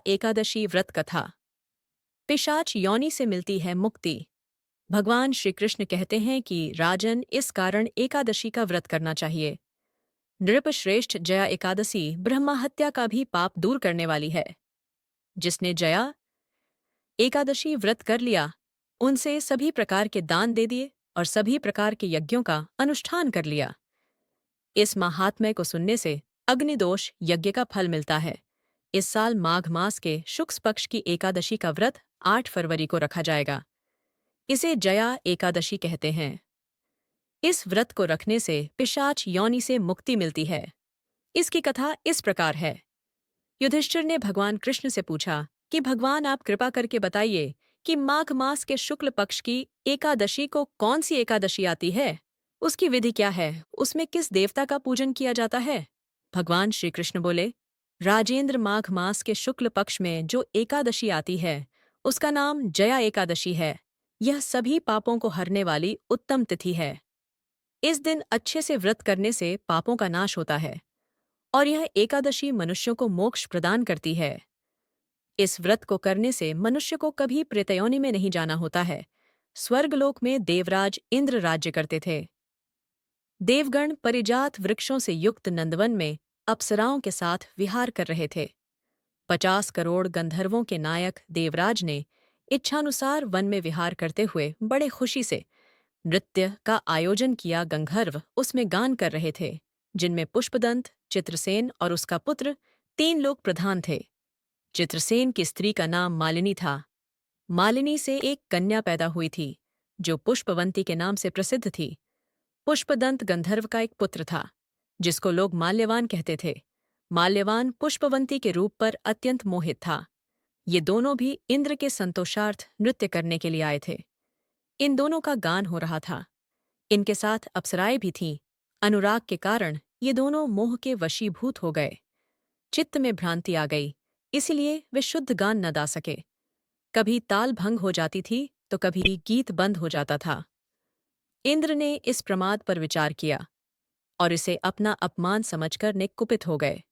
एकादशी व्रत कथा। पिशाच योनि से मिलती है मुक्ति। भगवान श्री कृष्ण कहते हैं कि राजन, इस कारण एकादशी का व्रत करना चाहिए। नृपश्रेष्ठ, जया एकादशी ब्रह्मा हत्या का भी पाप दूर करने वाली है। जिसने जया एकादशी व्रत कर लिया, उनसे सभी प्रकार के दान दे दिए और सभी प्रकार के यज्ञों का अनुष्ठान कर लिया। इस महात्म्य को सुनने से अग्निदोष यज्ञ का फल मिलता है। इस साल माघ मास के शुक्ल पक्ष की एकादशी का व्रत 8 फरवरी को रखा जाएगा। इसे जया एकादशी कहते हैं। इस व्रत को रखने से पिशाच योनि से मुक्ति मिलती है। इसकी कथा इस प्रकार है। युधिष्ठिर ने भगवान कृष्ण से पूछा कि भगवान, आप कृपा करके बताइए कि माघ मास के शुक्ल पक्ष की एकादशी को कौन सी एकादशी आती है, उसकी विधि क्या है, उसमें किस देवता का पूजन किया जाता है। भगवान श्री कृष्ण बोले, राजेंद्र, माघ मास के शुक्ल पक्ष में जो एकादशी आती है उसका नाम जया एकादशी है। यह सभी पापों को हरने वाली उत्तम तिथि है। इस दिन अच्छे से व्रत करने से पापों का नाश होता है और यह एकादशी मनुष्यों को मोक्ष प्रदान करती है। इस व्रत को करने से मनुष्य को कभी प्रेतयोनि में नहीं जाना होता है। स्वर्गलोक में देवराज इंद्र राज्य करते थे। देवगण परिजात वृक्षों से युक्त नंदवन में अप्सराओं के साथ विहार कर रहे थे। 50 करोड़ गंधर्वों के नायक देवराज ने इच्छानुसार वन में विहार करते हुए बड़े खुशी से नृत्य का आयोजन किया। गंधर्व उसमें गान कर रहे थे, जिनमें पुष्पदंत, चित्रसेन और उसका पुत्र 3 लोग प्रधान थे। चित्रसेन की स्त्री का नाम मालिनी था। मालिनी से एक कन्या पैदा हुई थी जो पुष्पवंती के नाम से प्रसिद्ध थी। पुष्पदंत गंधर्व का एक पुत्र था जिसको लोग माल्यवान कहते थे। माल्यवान पुष्पवंती के रूप पर अत्यंत मोहित था। ये दोनों भी इंद्र के संतोषार्थ नृत्य करने के लिए आए थे। इन दोनों का गान हो रहा था। इनके साथ अप्सराएं भी थीं। अनुराग के कारण ये दोनों मोह के वशीभूत हो गए। चित्त में भ्रांति आ गई, इसलिए वे शुद्ध गान न गा सके। कभी ताल भंग हो जाती थी तो कभी गीत बंद हो जाता था। इंद्र ने इस प्रमाद पर विचार किया और इसे अपना अपमान समझकर ने कुपित हो गए।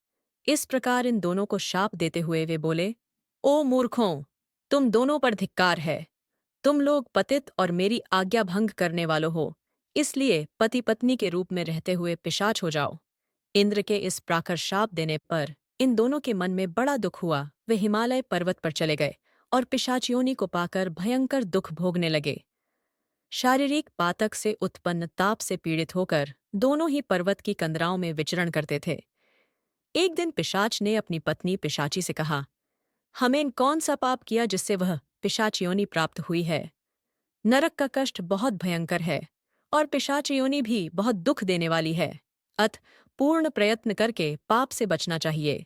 इस प्रकार इन दोनों को शाप देते हुए वे बोले, ओ मूर्खों, तुम दोनों पर धिक्कार है। तुम लोग पतित और मेरी आज्ञा भंग करने वालों हो, इसलिए पति पत्नी के रूप में रहते हुए पिशाच हो जाओ। इंद्र के इस प्राकर शाप देने पर इन दोनों के मन में बड़ा दुख हुआ। वे हिमालय पर्वत पर चले गए और पिशाच योनि को पाकर भयंकर दुख भोगने लगे। शारीरिक पातक से उत्पन्न ताप से पीड़ित होकर दोनों ही पर्वत की कंदराओं में विचरण करते थे। एक दिन पिशाच ने अपनी पत्नी पिशाची से कहा, हमें कौन सा पाप किया जिससे वह पिशाच योनि प्राप्त हुई है। नरक का कष्ट बहुत भयंकर है और पिशाच योनि भी बहुत दुख देने वाली है। अत पूर्ण प्रयत्न करके पाप से बचना चाहिए।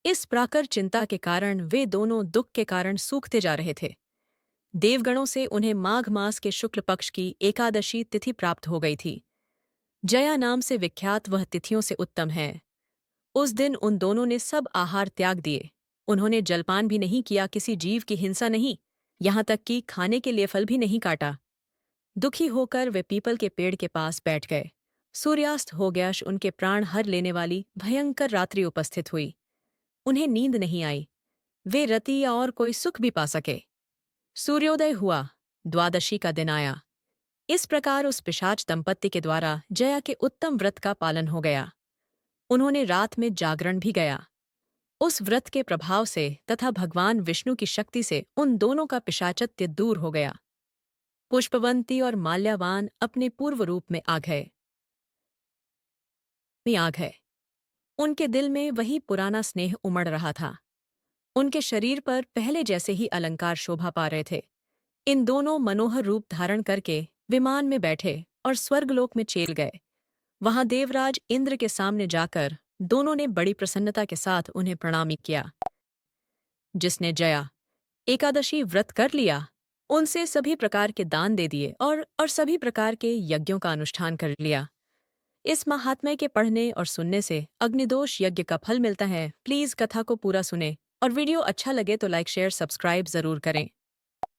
इस प्राकर चिंता के कारण वे दोनों दुख के कारण सूखते जा रहे थे। देवगणों से उन्हें माघ मास के शुक्ल पक्ष की एकादशी तिथि प्राप्त हो गई थी। जया नाम से विख्यात वह तिथियों से उत्तम है। उस दिन उन दोनों ने सब आहार त्याग दिए। उन्होंने जलपान भी नहीं किया, किसी जीव की हिंसा नहीं, यहाँ तक कि खाने के लिए फल भी नहीं काटा। दुखी होकर वे पीपल के पेड़ के पास बैठ गए। सूर्यास्त हो गया। उनके प्राण हर लेने वाली भयंकर रात्रि उपस्थित हुई। उन्हें नींद नहीं आई। वे रति या और कोई सुख भी पा सके। सूर्योदय हुआ। द्वादशी का दिन आया। इस प्रकार उस पिशाच दंपत्ति के द्वारा जया के उत्तम व्रत का पालन हो गया। उन्होंने रात में जागरण भी गया। उस व्रत के प्रभाव से तथा भगवान विष्णु की शक्ति से उन दोनों का पिशाचत्य दूर हो गया। पुष्पवंती और माल्यावान अपने पूर्व रूप में आ गए। उनके दिल में वही पुराना स्नेह उमड़ रहा था। उनके शरीर पर पहले जैसे ही अलंकार शोभा पा रहे थे। इन दोनों मनोहर रूप धारण करके विमान में बैठे और स्वर्गलोक में चले गए। वहां देवराज इंद्र के सामने जाकर दोनों ने बड़ी प्रसन्नता के साथ उन्हें प्रणाम किया। जिसने जया एकादशी व्रत कर लिया, उनसे सभी प्रकार के दान दे दिए और सभी प्रकार के यज्ञों का अनुष्ठान कर लिया। इस महात्म्य के पढ़ने और सुनने से अग्निदोष यज्ञ का फल मिलता है। प्लीज कथा को पूरा सुने और वीडियो अच्छा लगे तो लाइक, शेयर, सब्सक्राइब जरूर करें।